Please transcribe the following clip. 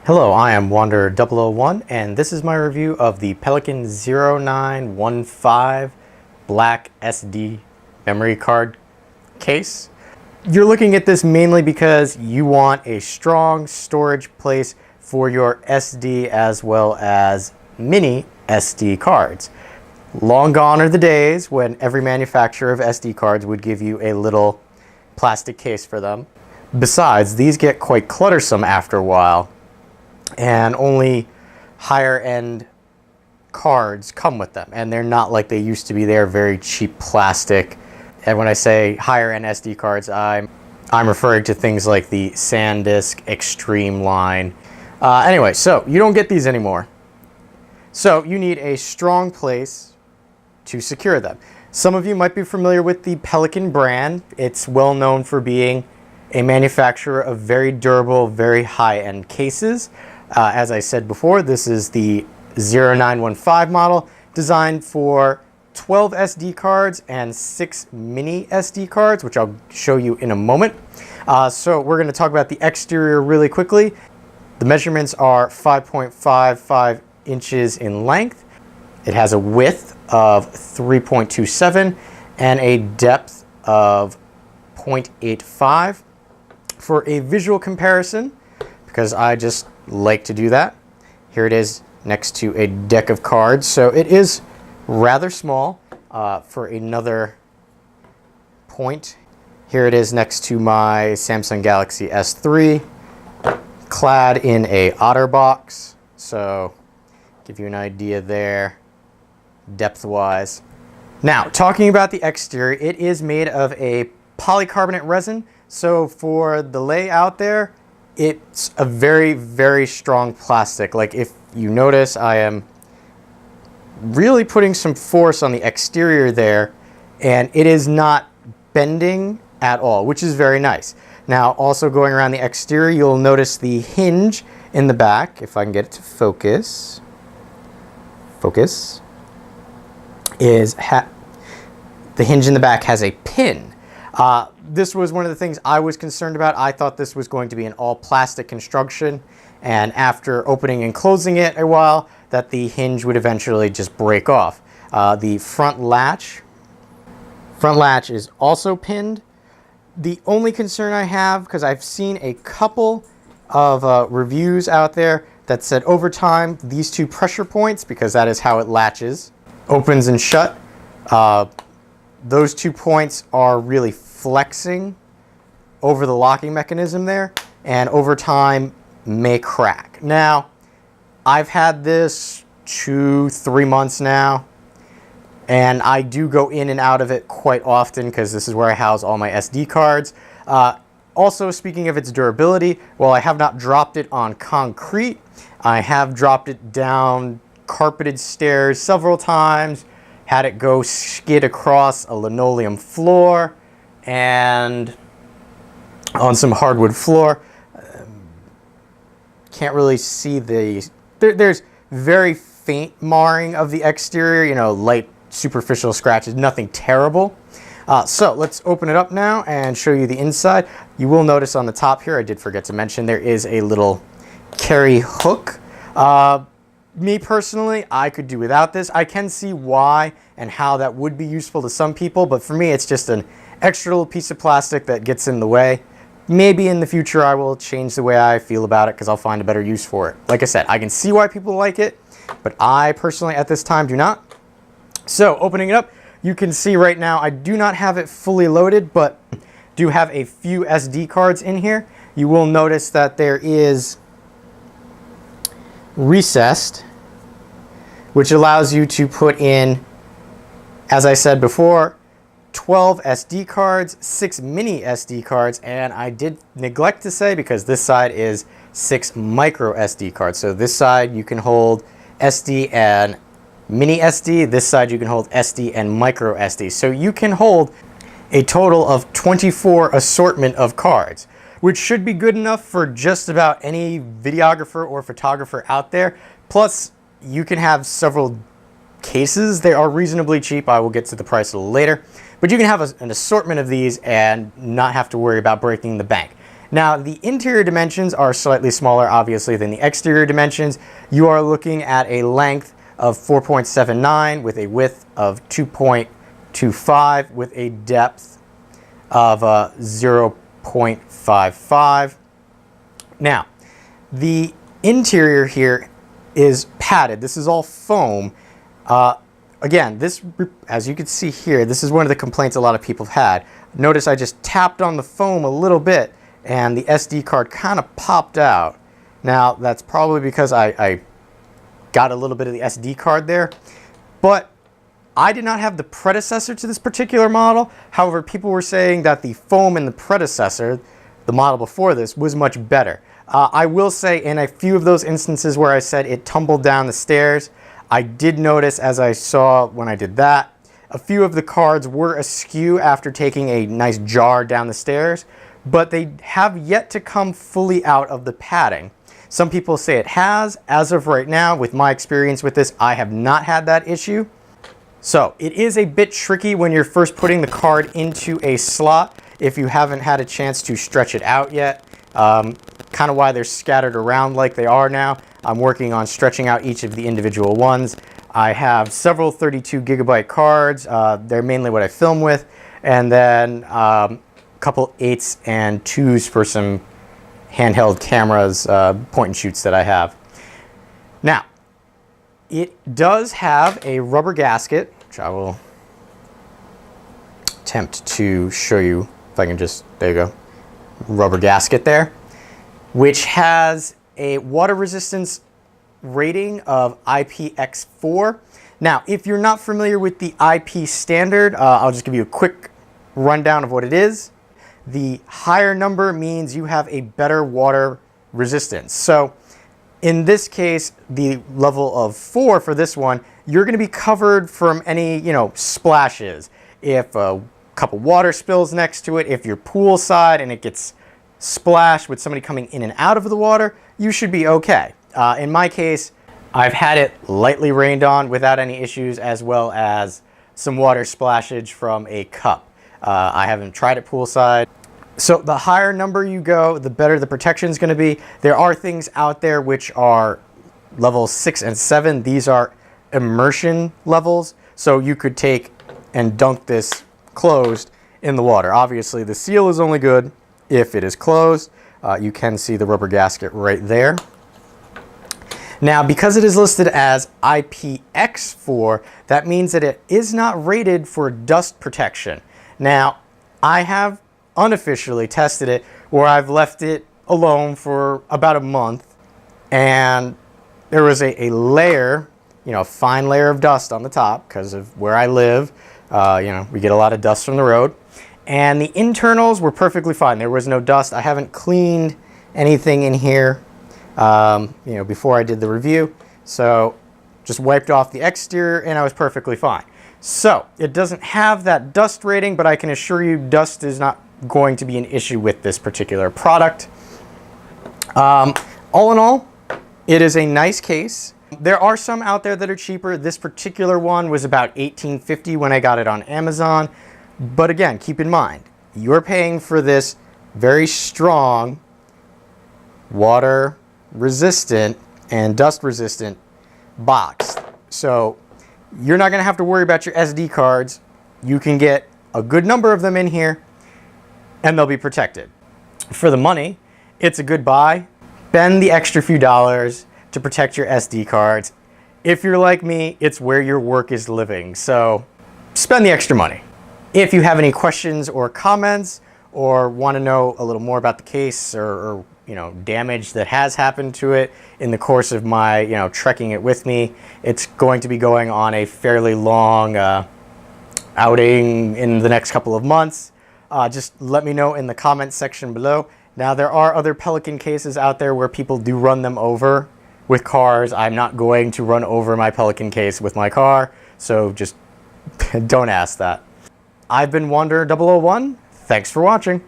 Hello, I am Wanderer001 and this is my review of the Pelican 0915 black SD memory card case. You're looking at this mainly because you want a strong storage place for your SD as well as mini SD cards. Long gone are the days when every manufacturer of SD cards would give you a little plastic case for them. Besides, these get quite cluttersome after a while, and only higher end cards come with them, and they're not like they used to be. They're very cheap plastic. And when I say higher end SD cards, I'm referring to things like the SanDisk Extreme line. Anyway, so you don't get these anymore. So you need a strong place to secure them. Some of you might be familiar with the Pelican brand. It's well known for being a manufacturer of very durable, very high-end cases. As I said before, this is the 0915 model, designed for 12 SD cards and 6 mini SD cards, which I'll show you in a moment. So we're going to talk about the exterior really quickly. The measurements are 5.55 inches in length. It has a width of 3.27 and a depth of 0.85. For a visual comparison, because I just like to do that, here it is next to a deck of cards. So it is rather small. For another point, here it is next to my Samsung Galaxy S3, clad in a OtterBox. So give you an idea there, depth-wise. Now, talking about the exterior, it is made of a polycarbonate resin. So for the layout there, it's a very, very strong plastic. Like if you notice, I am really putting some force on the exterior there, and it is not bending at all, which is very nice. Now, also going around the exterior, you'll notice the hinge in the back. If I can get it to focus, is the hinge in the back has a pin. This was one of the things I was concerned about. I thought this was going to be an all plastic construction, and after opening and closing it a while, that the hinge would eventually just break off. The front latch is also pinned. The only concern I have, because I've seen a couple of reviews out there that said over time, these two pressure points, because that is how it latches, opens and shut, those 2 points are really flexing over the locking mechanism there, and over time may crack. Now, I've had this 2-3 months now, and I do go in and out of it quite often because this is where I house all my SD cards. Also, speaking of its durability, while I have not dropped it on concrete, I have dropped it down carpeted stairs several times, had it go skid across a linoleum floor and on some hardwood floor. Can't really see there's very faint marring of the exterior, you know, light superficial scratches, nothing terrible. So let's open it up now and show you the inside. You will notice on the top here, I did forget to mention, there is a little carry hook. Me personally, I could do without this. I can see why and how that would be useful to some people, but for me, it's just an extra little piece of plastic that gets in the way. Maybe in the future, I will change the way I feel about it because I'll find a better use for it. Like I said, I can see why people like it, but I personally at this time do not. So opening it up, you can see right now, I do not have it fully loaded, but do have a few SD cards in here. You will notice that there is recessed, which allows you to put in, as I said before, 12 SD cards, 6 mini SD cards, and I did neglect to say, because this side is 6 micro SD cards. So this side you can hold SD and mini SD, this side you can hold SD and micro SD. So you can hold a total of 24 assortment of cards, which should be good enough for just about any videographer or photographer out there. Plus, you can have several cases. They are reasonably cheap. I will get to the price a little later. But you can have an assortment of these and not have to worry about breaking the bank. Now, the interior dimensions are slightly smaller, obviously, than the exterior dimensions. You are looking at a length of 4.79 with a width of 2.25 with a depth of 0.55. Now, the interior here is padded. This is all foam. Again, this, as you can see here, this is one of the complaints a lot of people have had. Notice I just tapped on the foam a little bit and the SD card kind of popped out. Now, that's probably because I got a little bit of the SD card there, but I did not have the predecessor to this particular model. However, people were saying that the foam in the predecessor, the model before this, was much better. I will say in a few of those instances where I said it tumbled down the stairs, I did notice, as I saw when I did that, a few of the cards were askew after taking a nice jar down the stairs, but they have yet to come fully out of the padding. Some people say it has. As of right now, with my experience with this, I have not had that issue. So it is a bit tricky when you're first putting the card into a slot if you haven't had a chance to stretch it out yet. Kind of why they're scattered around like they are now. I'm working on stretching out each of the individual ones. I have several 32 gigabyte cards. They're mainly what I film with. And then couple 8s and 2s for some handheld cameras, point and shoots that I have. Now, it does have a rubber gasket, which I will attempt to show you if I can just, there you go, rubber gasket there, which has a water resistance rating of IPX4. Now, if you're not familiar with the IP standard, I'll just give you a quick rundown of what it is. The higher number means you have a better water resistance. So in this case, the level of 4 for this one, you're going to be covered from any, splashes. If a cup of water spills next to it, if you're poolside and it gets splashed with somebody coming in and out of the water, you should be okay. In my case, I've had it lightly rained on without any issues, as well as some water splashage from a cup. I haven't tried it poolside. So the higher number you go, the better the protection is going to be. There are things out there which are level 6 and 7. These are immersion levels. So you could take and dunk this closed in the water. Obviously, the seal is only good if it is closed. You can see the rubber gasket right there. Now, because it is listed as IPX4, that means that it is not rated for dust protection. Now, I have unofficially tested it where I've left it alone for about a month, and there was a layer, a fine layer of dust on the top because of where I live. We get a lot of dust from the road, and the internals were perfectly fine. There was no dust. I haven't cleaned anything in here, before I did the review, so just wiped off the exterior and I was perfectly fine. So it doesn't have that dust rating, but I can assure you dust is not going to be an issue with this particular product. All in all, it is a nice case. There are some out there that are cheaper. This particular one was about $18.50 when I got it on Amazon. But again, keep in mind, you're paying for this very strong, water resistant and dust resistant box. So you're not going to have to worry about your SD cards. You can get a good number of them in here and they'll be protected. For the money, it's a good buy. Spend the extra few dollars to protect your SD cards. If you're like me, it's where your work is living. So spend the extra money. If you have any questions or comments or want to know a little more about the case or damage that has happened to it in the course of my, trekking it with me, it's going to be going on a fairly long outing in the next couple of months. Just let me know in the comments section below. Now, there are other Pelican cases out there where people do run them over with cars. I'm not going to run over my Pelican case with my car, so just don't ask that. I've been Wander001. Thanks for watching.